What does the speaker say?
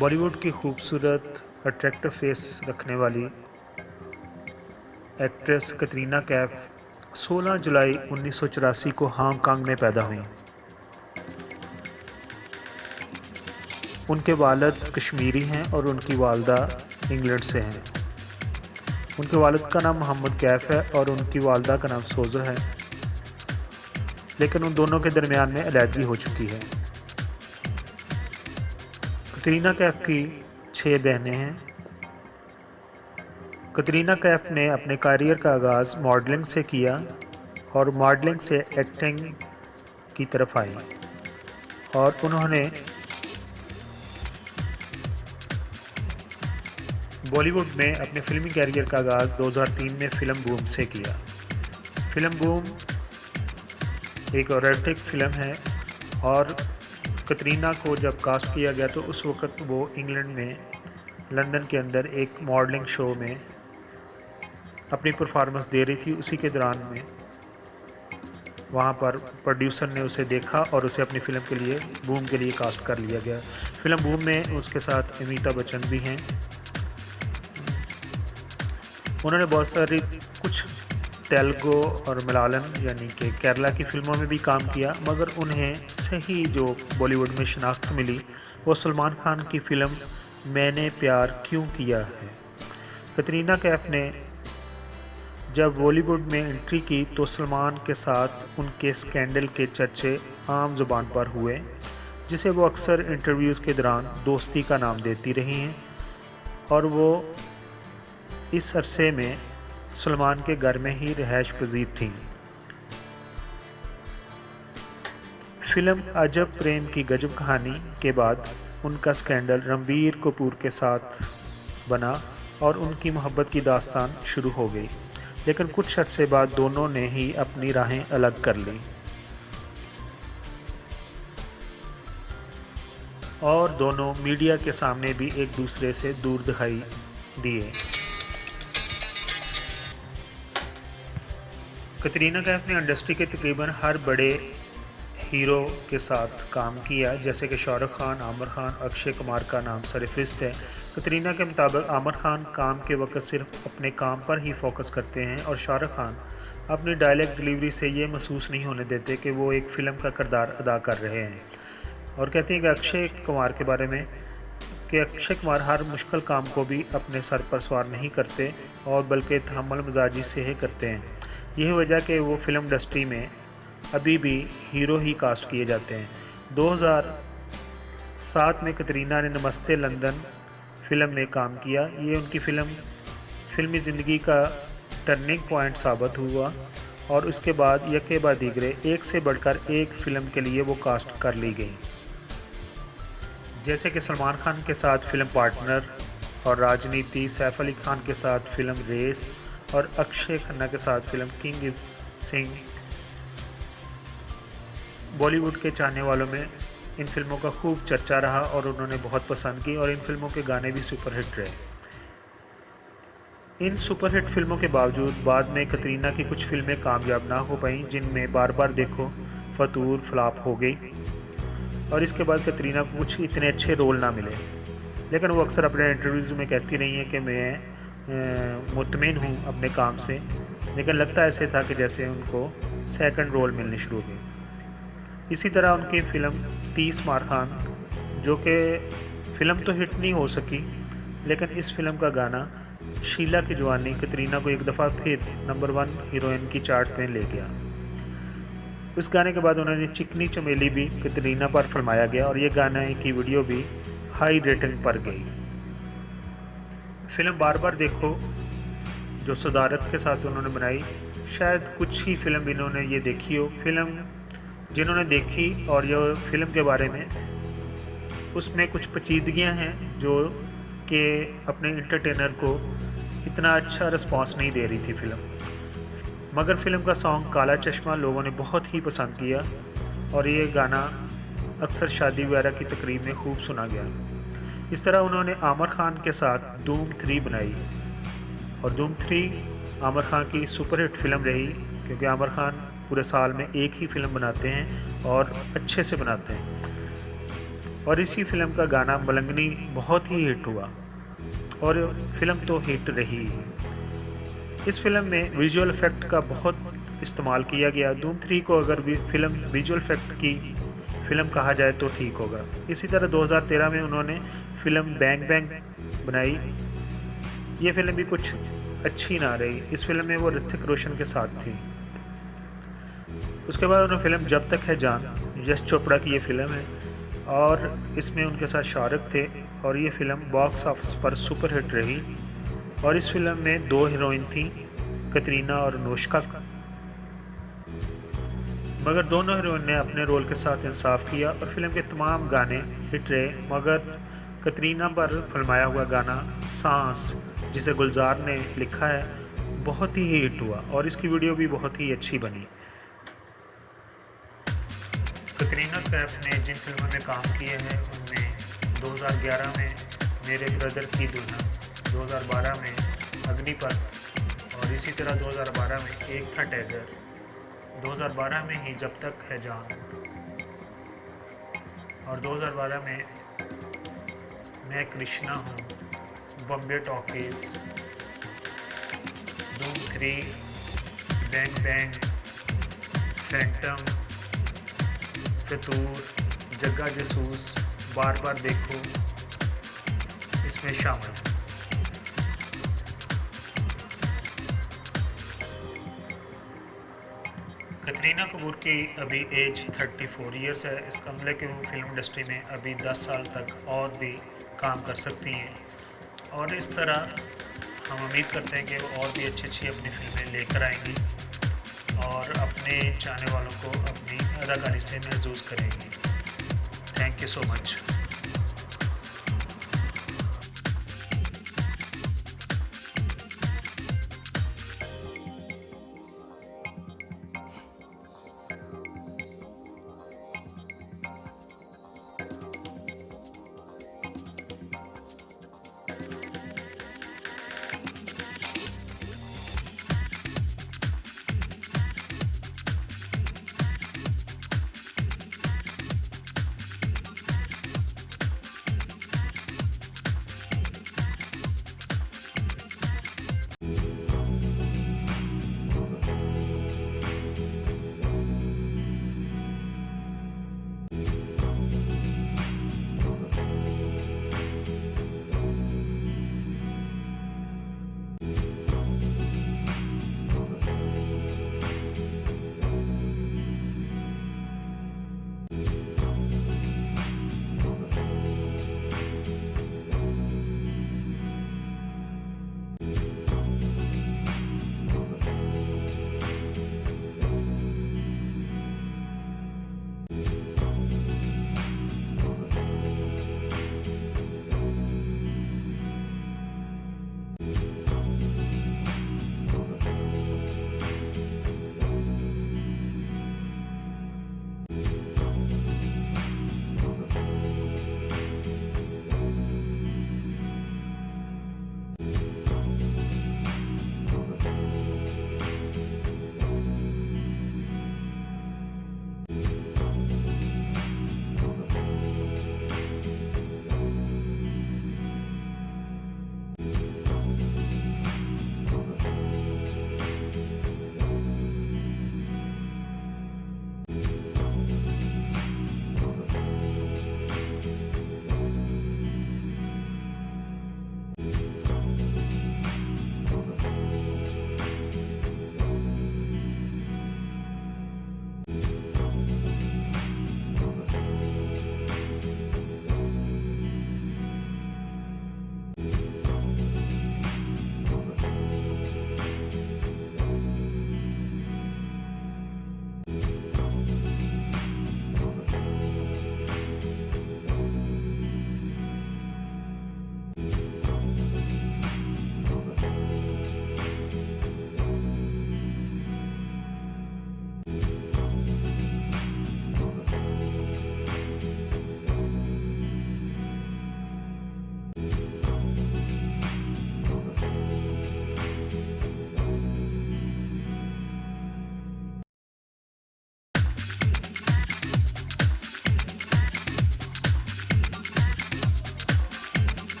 बॉलीवुड की खूबसूरत attractive face रखने वाली एक्ट्रेस कतरीना कैफ 16 जुलाई 1984 को हांगकांग में पैदा हुईं। उनके वालिद कश्मीरी हैं और उनकी वालदा इंग्लैंड से हैं। उनके वालिद का नाम मोहम्मद कैफ है और उनकी वालदा का नाम सोज़ा है, लेकिन उन दोनों के दरमियान में अलहदगी हो चुकी है। कतरीना कैफ की 6 बहनें हैं। कतरीना कैफ ने अपने करियर का आगाज़ मॉडलिंग से किया और मॉडलिंग से एक्टिंग की तरफ आई और उन्होंने बॉलीवुड में अपने फिल्मी करियर का आगाज़ 2003 में फ़िल्म बूम से किया। फ़िल्म बूम एक एरोटिक फ़िल्म है और कतरीना को जब कास्ट किया गया तो उस वक़्त वो इंग्लैंड में लंदन के अंदर एक मॉडलिंग शो में अपनी परफॉर्मेंस दे रही थी। उसी के दौरान में वहाँ पर प्रोड्यूसर ने उसे देखा और उसे अपनी फ़िल्म के लिए बूम के लिए कास्ट कर लिया गया। फ़िल्म बूम में उसके साथ अमिताभ बच्चन भी हैं। उन्होंने बहुत सारी कुछ तेलुगु और मलयालम यानी कि केरला की फ़िल्मों में भी काम किया, मगर उन्हें सही जो बॉलीवुड में शनाख्त मिली वो सलमान खान की फ़िल्म मैंने प्यार क्यों किया है। कतरीना कैफ ने जब बॉलीवुड में एंट्री की तो सलमान के साथ उनके स्कैंडल के चर्चे आम ज़ुबान पर हुए, जिसे वो अक्सर इंटरव्यूज़ के दौरान दोस्ती का नाम देती रही हैं और वो इस अरसे में सलमान के घर में ही रिहाइश पजीर थीं। फिल्म अजब प्रेम की गजब कहानी के बाद उनका स्कैंडल रणबीर कपूर के साथ बना और उनकी मोहब्बत की दास्तान शुरू हो गई, लेकिन कुछ अरसे बाद दोनों ने ही अपनी राहें अलग कर लीं और दोनों मीडिया के सामने भी एक दूसरे से दूर दिखाई दिए। कतरीना कैफ ने इंडस्ट्री के तकरीबन हर बड़े हीरो के साथ काम किया, जैसे कि शाहरुख खान, आमिर खान, अक्षय कुमार का नाम सरफहरिस्त है। कतरीना के मुताबिक आमिर खान काम के वक्त सिर्फ अपने काम पर ही फोकस करते हैं और शाहरुख खान अपनी डायलॉग डिलीवरी से ये महसूस नहीं होने देते कि वो एक फ़िल्म का किरदार अदा कर रहे हैं। और कहते हैं कि अक्षय कुमार के बारे में कि अक्षय कुमार हर मुश्किल काम को भी अपने सर पर सवार नहीं करते और बल्कि तहम्मुल मिजाजी से ही करते हैं। यही वजह कि वो फिल्म इंडस्ट्री में अभी भी हीरो ही कास्ट किए जाते हैं। 2007 में कतरीना ने नमस्ते लंदन फ़िल्म में काम किया। ये उनकी फिल्मी ज़िंदगी का टर्निंग पॉइंट साबित हुआ और उसके बाद यके बाद दीगरे एक से बढ़कर एक फ़िल्म के लिए वो कास्ट कर ली गई, जैसे कि सलमान खान के साथ फ़िल्म पार्टनर और राजनीति, सैफ अली खान के साथ फ़िल्म रेस और अक्षय खन्ना के साथ film king is Singh. Bollywood के चाहने वालों में इन फिल्मों का खूब चर्चा रहा और उन्होंने बहुत पसंद की और इन फिल्मों के गाने भी सुपरहिट रहे। इन सुपरहिट फिल्मों के बावजूद बाद में कतरीना की कुछ फिल्में कामयाब ना हो पाईं, जिनमें बार बार देखो, फतूर फ्लॉप हो गई और इसके बाद कतरीना को कुछ इतने अच्छे रोल ना मिले। लेकिन वो अक्सर अपने इंटरव्यूज़ में कहती रही हैं कि मैं मुतमिन हूँ अपने काम से, लेकिन लगता ऐसे था कि जैसे उनको सेकंड रोल मिलने शुरू हो गए। इसी तरह उनकी फ़िल्म 30 मार खान, जो कि फ़िल्म तो हिट नहीं हो सकी, लेकिन इस फिल्म का गाना शीला की जवानी कतरीना को एक दफ़ा फिर नंबर 1 हीरोइन की चार्ट में ले गया। उस गाने के बाद उन्होंने चिकनी चमेली भी कतरीना पर फिल्माया गया और ये गाने की वीडियो भी हाई रेटिंग पर गई। फिल्म बार बार देखो, जो सदारत के साथ उन्होंने बनाई, शायद कुछ ही फिल्म इन्होंने ये देखी हो। फिल्म जिन्होंने देखी और यह फ़िल्म के बारे में उसमें कुछ पेचीदगियाँ हैं जो कि अपने एंटरटेनर को इतना अच्छा रिस्पांस नहीं दे रही थी फ़िल्म। मगर फ़िल्म का सॉन्ग काला चश्मा लोगों ने बहुत ही पसंद किया और ये गाना अक्सर शादी वगैरह की तकरीब में खूब सुना गया। इस तरह उन्होंने आमिर खान के साथ धूम 3 बनाई और धूम 3 आमिर खान की सुपरहिट फ़िल्म रही, क्योंकि आमिर खान पूरे साल में एक ही फ़िल्म बनाते हैं और अच्छे से बनाते हैं। और इसी फिल्म का गाना मलंगनी बहुत ही हिट हुआ और फिल्म तो हिट रही ही। इस फिल्म में विजुअल इफेक्ट का बहुत इस्तेमाल किया गया। धूम 3 को अगर भी फिल्म विजुअल इफेक्ट की फिल्म कहा जाए तो ठीक होगा। इसी तरह 2013 में उन्होंने फिल्म बैंग बैंग बनाई। ये फिल्म भी कुछ अच्छी ना रही। इस फिल्म में वो ऋतिक रोशन के साथ थी। उसके बाद उन्होंने फिल्म जब तक है जान, यश चोपड़ा की ये फिल्म है और इसमें उनके साथ शाहरुख थे और ये फिल्म बॉक्स ऑफिस पर सुपर हिट रही। और इस फिल्म में 2 हीरोइन थी, कतरीना और अनुष्का। मगर दोनों हीरोइन ने अपने रोल के साथ इंसाफ किया और फिल्म के तमाम गाने हिट रहे। मगर कतरीना पर फिल्माया हुआ गाना सांस, जिसे गुलजार ने लिखा है, बहुत ही हिट हुआ और इसकी वीडियो भी बहुत ही अच्छी बनी। कतरीना कैफ ने जिन फिल्मों में काम किए हैं उनमें 2011 में मेरे ब्रदर की दुल्हन, 2012 में अग्निपथ और इसी तरह 2012 में एक था टाइगर, 2012 में ही जब तक है जान और 2012 में मैं कृष्णा हूँ, बॉम्बे टॉकीज, धूम 3, बैंग बैंग, फैंटम, फतूर, जग्गा जसूस, बार बार देखो इसमें शामिल है। कतरीना कपूर की अभी एज 34 ईयर्स है। इसका मतलब कि वो फिल्म इंडस्ट्री में अभी 10 साल तक और भी काम कर सकती हैं और इस तरह हम उम्मीद करते हैं कि वो और भी अच्छी अच्छी अपनी फिल्में लेकर आएंगी और अपने चाहने वालों को अपनी अदाकारी से महसूस करेंगी। Thank you so much.